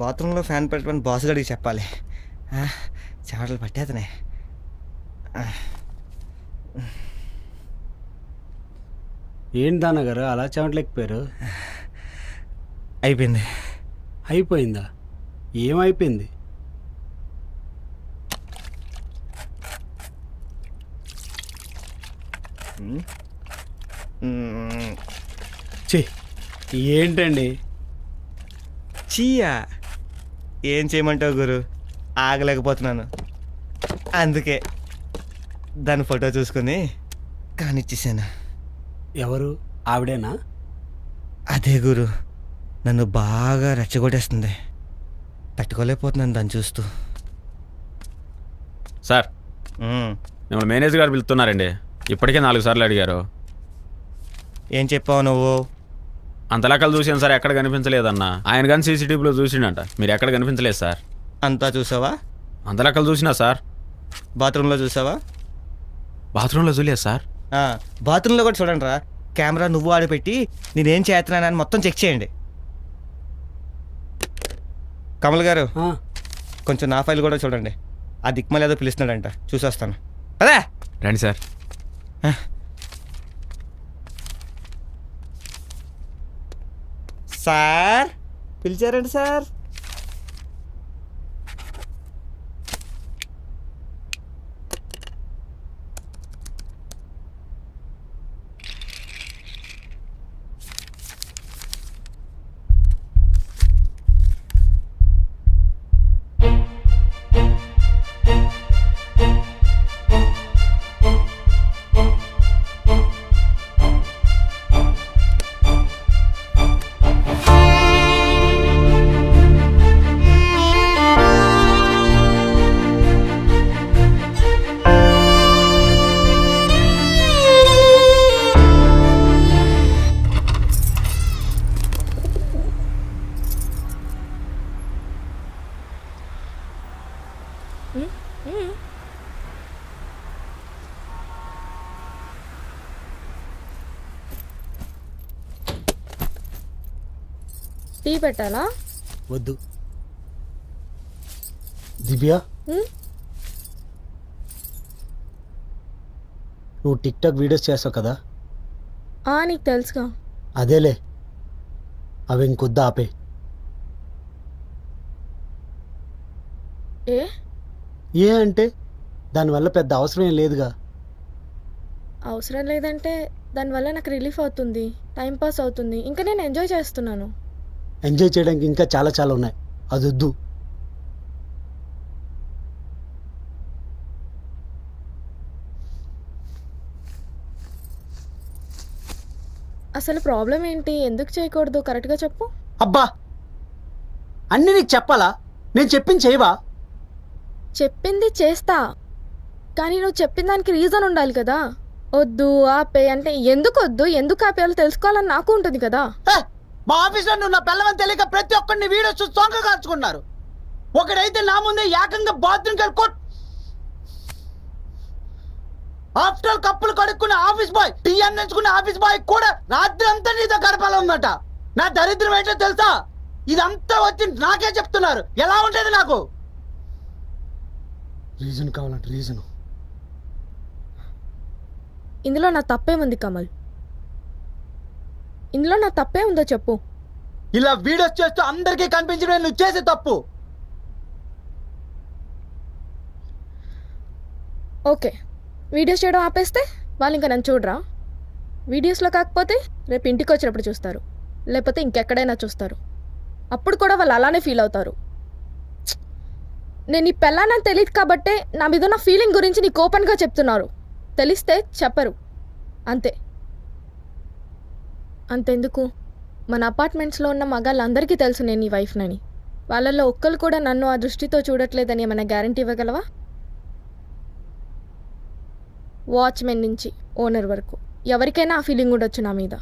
బాత్రూంలో ఫ్యాన్ పెట్టమని బాస్ గడికి చెప్పాలి. చెమటలు పట్టేతనే. ఏంటి దానగారు అలా చెమటలేకపోయారు? అయిపోయింది. అయిపోయిందా? ఏమైపోయింది? ఛీ, ఏంటండి? చీయా ఏం చేయమంటావు గురు, ఆగలేకపోతున్నాను. అందుకే దాని ఫోటో చూసుకుని కానిచ్చేసాను. ఎవరు? ఆవిడేనా? అదే గురు, నన్ను బాగా రెచ్చగొట్టేస్తుంది. తట్టుకోలేకపోతున్నాను దాన్ని చూస్తూ. సార్, మిమ్మల్ని మేనేజర్ గారు పిలుస్తున్నారండి. ఇప్పటికే 4 సార్లు అడిగారు. ఏం చెప్పావు నువ్వు? అంతలాకలు చూసాను సార్, ఎక్కడ కనిపించలేదన్న. ఆయన కానీ సీసీటీవీలో చూసిండంట, మీరు ఎక్కడ కనిపించలేదు సార్. అంతా చూసావా? అంతలాకలు చూసినా సార్. బాత్రూంలో చూసావా? బాత్రూంలో చూడలేదు సార్. బాత్రూంలో కూడా చూడండి రా. కెమెరా నువ్వు ఆడపెట్టి నేనేం చేస్తున్నానని మొత్తం చెక్ చేయండి. కమల్ గారు, కొంచెం నా ఫైల్ కూడా చూడండి. ఆ దిక్మల్ ఏదో పిలుస్తున్నాడంట, చూసొస్తాను. అదే రండి సార్. సార్ పిలిచారండి సార్. టీ పెట్టాలా? వద్దు. దివ్య, నువ్వు టిక్ టాక్ వీడియోస్ చేస్తావు కదా? నీకు తెలుసుగా. అదేలే, అవి ఇంకొద్దు, ఆపే. ఏ అంటే దానివల్ల పెద్ద అవసరం ఏం లేదుగా. అవసరం లేదంటే దానివల్ల నాకు రిలీఫ్ అవుతుంది, టైంపాస్ అవుతుంది, ఇంకా నేను ఎంజాయ్ చేస్తున్నాను. ఎంజాయ్ చేయడానికి ఇంకా చాలా చాలా ఉన్నాయి, అది వద్దు. అసలు ప్రాబ్లం ఏంటి? ఎందుకు చేయకూడదు? కరెక్ట్గా చెప్పు. అబ్బా, అన్నీ నీకు చెప్పాలా? నేను చెప్పింది చేయవా? చెప్పింది చేస్తా, కానీ నువ్వు చెప్పిన దానికి రీజన్ ఉండాలి కదా. వద్దు ఆపే అంటే ఎందుకు వద్దు, ఎందుకు ఆపేయాలో తెలుసుకోవాలని నాకు ఉంటుంది కదా. మా ఆఫీస్లో నువ్వు నా పిల్లవని తెలియక ప్రతి ఒక్కరిని వీడియో చూసి సొంగ కాల్చుకున్నారు. ఒకడైతే నా ముందే ఏకంగా బాత్రూమ్కి వెళ్ళి ఆఫ్టర్ కప్పులు కడుక్కున్న ఆఫీస్ బాయ్, టీ అందించుకున్న ఆఫీస్ బాయ్ కూడా రాత్రి అంతా నీతో గడపాలన్నమాట. నా దరిద్రం ఏంటో తెలుసా? ఇదంతా వచ్చి నాకే చెప్తున్నారు. ఎలా ఉంటుంది నాకు? రీజన్ కావాలంటే రీజన్. ఇందులో నా తప్పేముంది కమల్? ఇందులో నా తప్పే ఉందో చెప్పు. ఇలా వీడియోస్ చేస్తూ అందరికీ కనిపించడం నువ్వు చేసే తప్పు. ఓకే, వీడియోస్ చేయడం ఆపేస్తే వాళ్ళు ఇంకా నన్ను చూడరా? వీడియోస్లో కాకపోతే రేపు ఇంటికి వచ్చినప్పుడు చూస్తారు, లేకపోతే ఇంకెక్కడైనా చూస్తారు. అప్పుడు కూడా వాళ్ళు అలానే ఫీల్ అవుతారు. నేను ఈ పెళ్ళానని తెలియదు కాబట్టే నా మీద ఉన్న ఫీలింగ్ గురించి నీకు ఓపెన్గా చెప్తున్నారు. తెలిస్తే చెప్పరు, అంతే. అంతెందుకు, మన అపార్ట్మెంట్స్లో ఉన్న మగాళ్ళందరికీ తెలుసు నేను ఈ వైఫ్నని. వాళ్ళల్లో ఒక్కరు కూడా నన్ను ఆ దృష్టితో చూడట్లేదని ఏమైనా గ్యారంటీ ఇవ్వగలవా? వాచ్మెన్ నుంచి ఓనర్ వరకు ఎవరికైనా ఆ ఫీలింగ్ ఉండొచ్చు నా మీద.